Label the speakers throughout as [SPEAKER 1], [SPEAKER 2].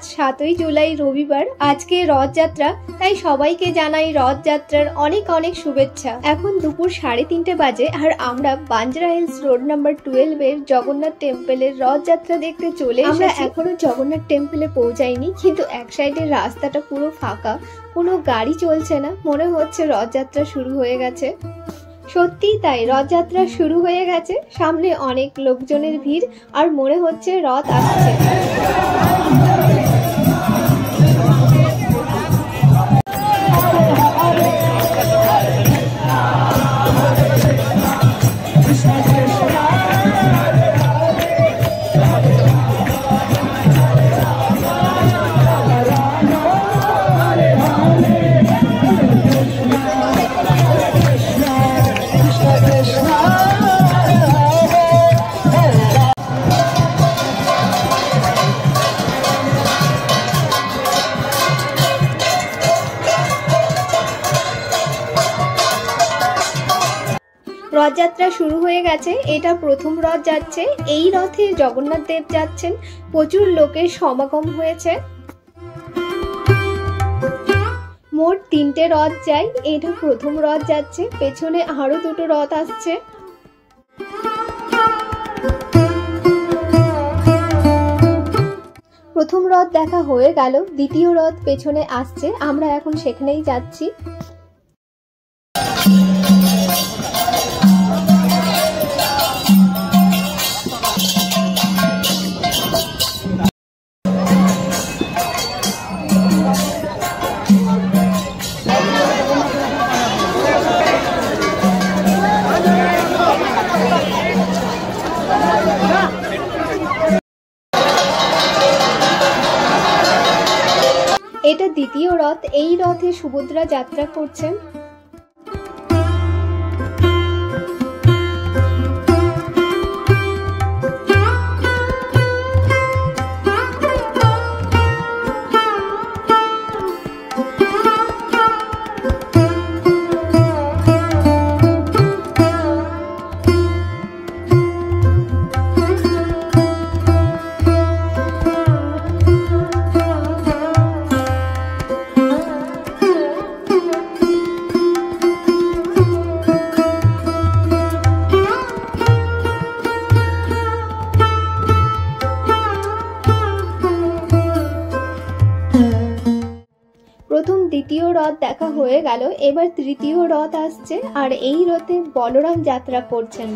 [SPEAKER 1] আজ 7ই জুলাই রবিবার, আজকে রথযাত্রা, তাই সবাইকে জানাই রথযাত্রার অনেক অনেক শুভেচ্ছা। এখন দুপুর 3:30 বাজে আর আমরা বাঞ্জরা হিলস রোড নাম্বার 12 এর জগন্নাথ টেম্পলের রথযাত্রা দেখতে চলে এসেছি। আমরা এখনো জগন্নাথ টেম্পলে পৌঁছাইনি, কিন্তু এক সাইডের রাস্তাটা পুরো ফাঁকা, কোনো গাড়ি চলছে না, মনে হচ্ছে রথযাত্রা শুরু হয়ে গেছে। সত্যিই তাই, রথযাত্রা শুরু হয়ে গেছে, সামনে অনেক লোকজনের ভিড় আর মনে হচ্ছে রথ আসছে। রথযাত্রা শুরু হয়ে গেছে, এটা প্রথম রথ যাচ্ছে। এই রথে জগন্নাথ দেব যাচ্ছেন, প্রচুর লোকের সমাগম হয়েছে। মোট 3টে রথ যায়, এটা প্রথম রথ যাচ্ছে, পেছনে আরো 2টো রথ আসছে। প্রথম রথ দেখা হয়ে গেল, দ্বিতীয় রথ পেছনে আসছে, আমরা এখন সেখানেই যাচ্ছি। এটা দ্বিতীয় রথ, এই রথে সুভদ্রা যাত্রা করছেন। প্রথম দ্বিতীয় রথ দেখা হয়ে গেল, এবার তৃতীয় রথ আসছে আর এই রথে বলরাম যাত্রা করছেন।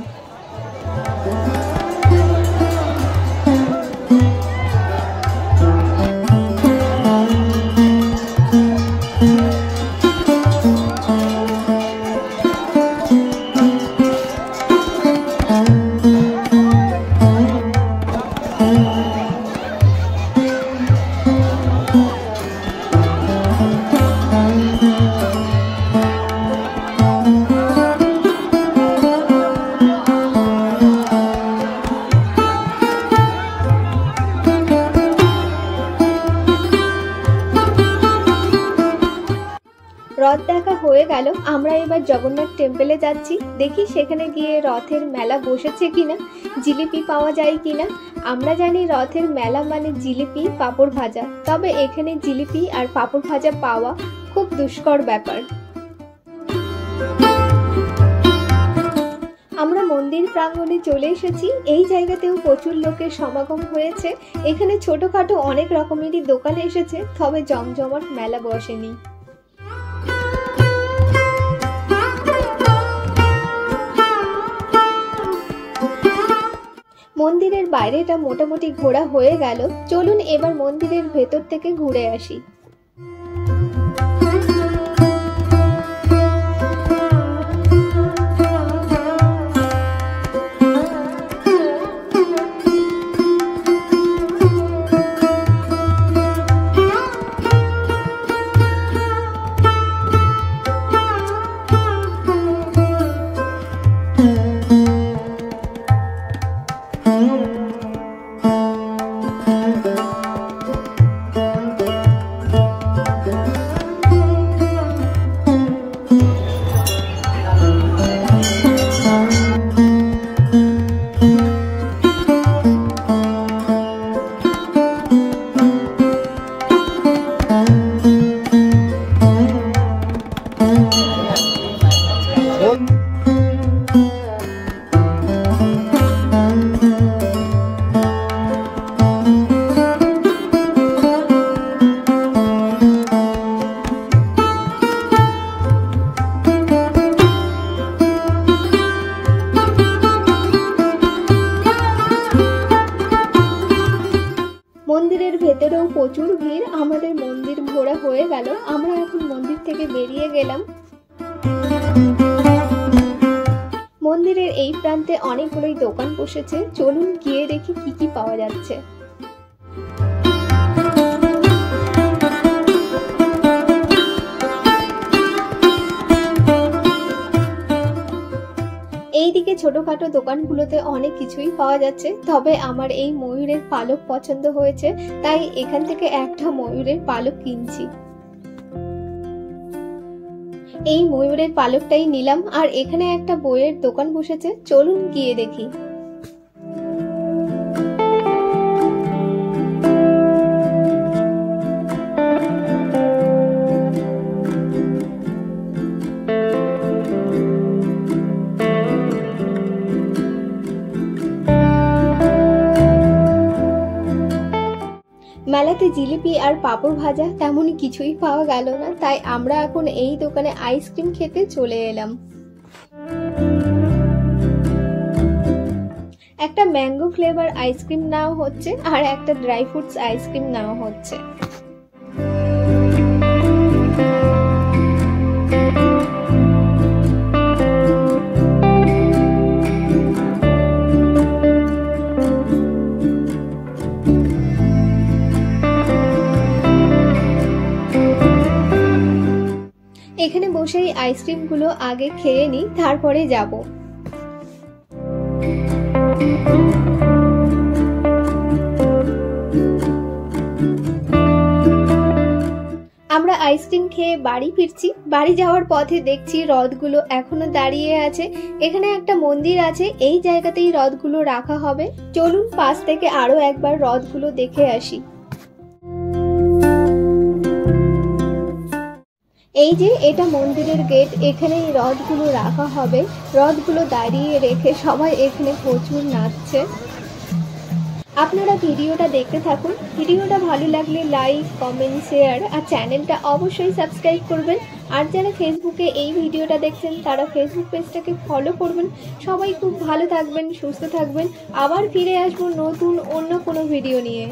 [SPEAKER 1] রথ দেখা হয়ে গেল, আমরা এবার জগন্নাথ টেম্পলে যাচ্ছি। দেখি সেখানে গিয়ে রথের মেলা বসেছে কিনা, জিলিপি পাওয়া যায় কিনা। আমরা জানি রথের মেলা মানে জিলিপি, পাঁপড় ভাজা, তবে এখানে জিলিপি আর পাঁপড় ভাজা পাওয়া খুব দুষ্কর ব্যাপার। আমরা মন্দির প্রাঙ্গণে চলে এসেছি, এই জায়গাতেও প্রচুর লোকের সমাগম হয়েছে। এখানে ছোটখাটো অনেক রকমেরই দোকান এসেছে, তবে জমজমাট মেলা বসেনি। মন্দিরের বাইরেটা মোটামুটি ঘোরা হয়ে গেল, চলুন এবার মন্দিরের ভেতর থেকে ঘুরে আসি। ভেতরেও প্রচুর ভিড়। আমাদের মন্দির ঘোরা হয়ে গেল, আমরা এখন মন্দির থেকে বেরিয়ে গেলাম। মন্দিরের এই প্রান্তে অনেকগুলোই দোকান বসেছে, চলুন গিয়ে দেখি কি কি পাওয়া যাচ্ছে। এইদিকে ছোটখাটো দোকানগুলোতে অনেক কিছুই পাওয়া যাচ্ছে, তবে আমার এই ময়ূরের পালক পছন্দ হয়েছে, তাই এখান থেকে একটা ময়ূরের পালক কিনছি। এই ময়ূরের পালকটাই নিলাম। আর এখানে একটা বইয়ের দোকান বসেছে, চলুন গিয়ে দেখি। মেলাতে জিলিপি আর পাঁপড় ভাজা তেমন কিছুই পাওয়া গেল না, তাই আমরা এখন এই দোকানে আইসক্রিম খেতে চলে এলাম। একটা ম্যাঙ্গো ফ্লেভার আইসক্রিম নেওয়া হচ্ছে আর একটা ড্রাই ফ্রুটস আইসক্রিম নেওয়া হচ্ছে। এখানে বসেই আইসক্রিমগুলো আগে খেয়ে নিই, তারপরে যাব। আমরা আইসক্রিম খেয়ে বাড়ি ফিরছি। বাড়ি যাওয়ার পথে দেখছি রথগুলো এখনো দাঁড়িয়ে আছে। এখানে একটা মন্দির আছে, এই জায়গাতেই রথগুলো রাখা হবে। চলুন পাশ থেকে আরো একবার রথগুলো দেখে আসি। এই যে এটা মন্দিরের গেট, এখানেই রথগুলো রাখা হবে। রথগুলো দাঁড়িয়ে রেখে সবাই এখানে প্রচুর নাচছে। আপনারা ভিডিওটা দেখতে থাকুন। ভিডিওটা ভালো লাগলে লাইক, কমেন্ট, শেয়ার আর চ্যানেলটা অবশ্যই সাবস্ক্রাইব করবেন। আর যারা ফেসবুকে এই ভিডিওটা দেখছেন তারা ফেসবুক পেজটাকে ফলো করবেন। সবাই খুব ভালো থাকবেন, সুস্থ থাকবেন। আবার ফিরে আসবো নতুন অন্য কোনো ভিডিও নিয়ে।